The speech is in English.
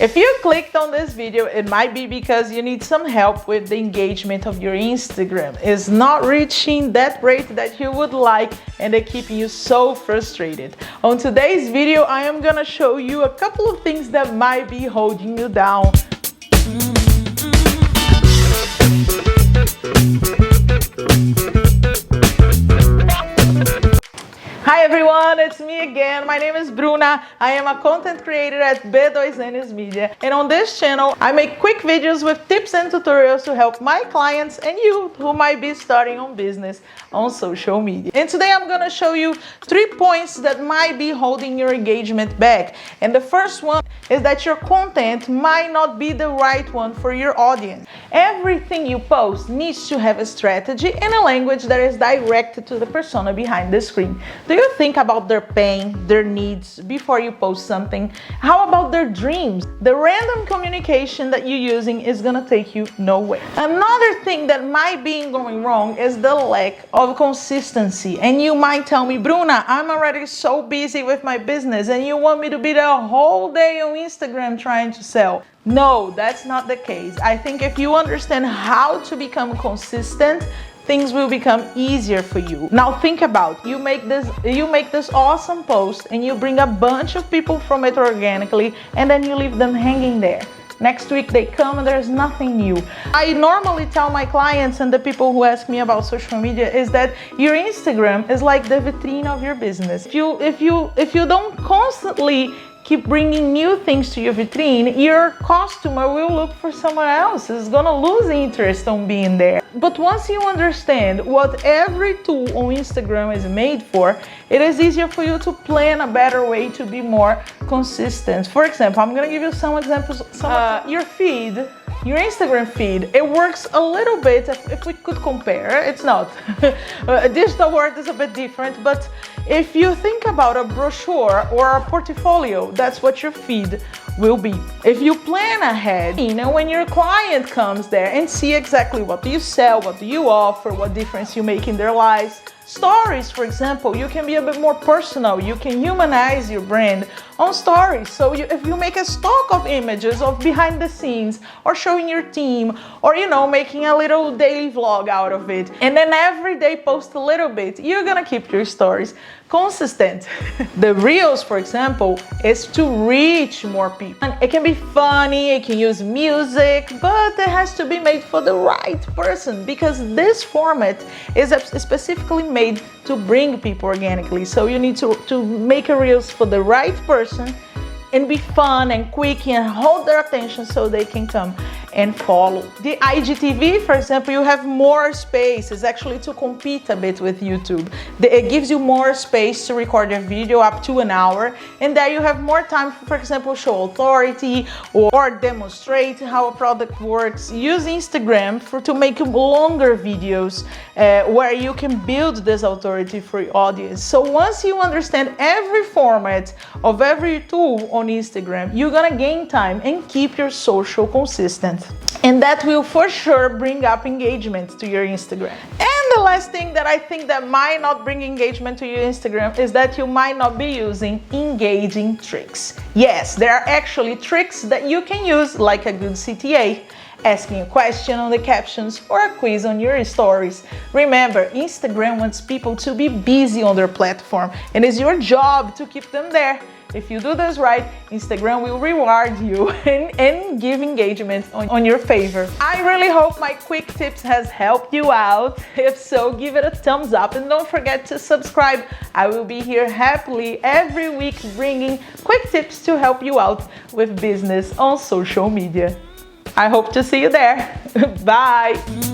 If you clicked on this video, it might be because you need some help with the engagement of your Instagram. It's not reaching that rate that you would like, and they're keeping you so frustrated. On today's video, I am gonna show you a couple of things that might be holding you down. Hi everyone, it's me again. My name is Brunna. I am a content creator at B2Ns Media, and on this channel I make quick videos with tips and tutorials to help my clients and you who might be starting on business on social media. And today I'm gonna show you 3 points that might be holding your engagement back. And the first one is that your content might not be the right one for your audience. Everything you post needs to have a strategy and a language that is directed to the persona behind the screen. Do you think about their pain, their needs before you post something? How about their dreams? The random communication that you're using is gonna take you nowhere. Another thing that might be going wrong is the lack of consistency. And you might tell me, Brunna, I'm already so busy with my business and you want me to be the whole day on Instagram trying to sell. No, that's not the case. I think if you understand how to become consistent, things will become easier for you. Now think about, you make this awesome post and you bring a bunch of people from it organically, and then you leave them hanging there. Next week they come and there's nothing new. I normally tell my clients and the people who ask me about social media is that your Instagram is like the vitrine of your business. If you don't constantly keep bringing new things to your vitrine, your customer will look for someone else. Is gonna lose interest on being there. But once you understand what every tool on Instagram is made for, it is easier for you to plan a better way to be more consistent. For example, I'm gonna give you some examples. Your feed, your Instagram feed, it works a little bit, if we could compare, it's not. Digital world is a bit different, but if you think about a brochure or a portfolio, that's what your feed will be. If you plan ahead, you know, when your client comes there and see exactly what do you sell, what do you offer, what difference you make in their lives. Stories, for example, you can be a bit more personal. You can humanize your brand on stories. So if you make a stock of images of behind the scenes or showing your team, or making a little daily vlog out of it, and then every day post a little bit, you're gonna keep your stories consistent. The Reels, for example, is to reach more people. And it can be funny, it can use music, but it has to be made for the right person, because this format is specifically made to bring people organically. So you need to make a Reels for the right person and be fun and quick and hold their attention so they can come and follow. The IGTV, for example, you have more space. It's actually to compete a bit with YouTube. It gives you more space to record your video up to an hour, and there you have more time, for example, show authority or demonstrate how a product works. Use Instagram to make longer videos where you can build this authority for your audience. So once you understand every format of every tool on Instagram, you're gonna gain time and keep your social consistent. And that will for sure bring up engagement to your Instagram. And the last thing that I think that might not bring engagement to your Instagram is that you might not be using engaging tricks. Yes, there are actually tricks that you can use, like a good CTA, asking a question on the captions, or a quiz on your stories. Remember, Instagram wants people to be busy on their platform, and it's your job to keep them there. If you do this right, Instagram will reward you and give engagement on your favor. I really hope my quick tips has helped you out. If so, give it a thumbs up and don't forget to subscribe. I will be here happily every week bringing quick tips to help you out with business on social media. I hope to see you there. Bye!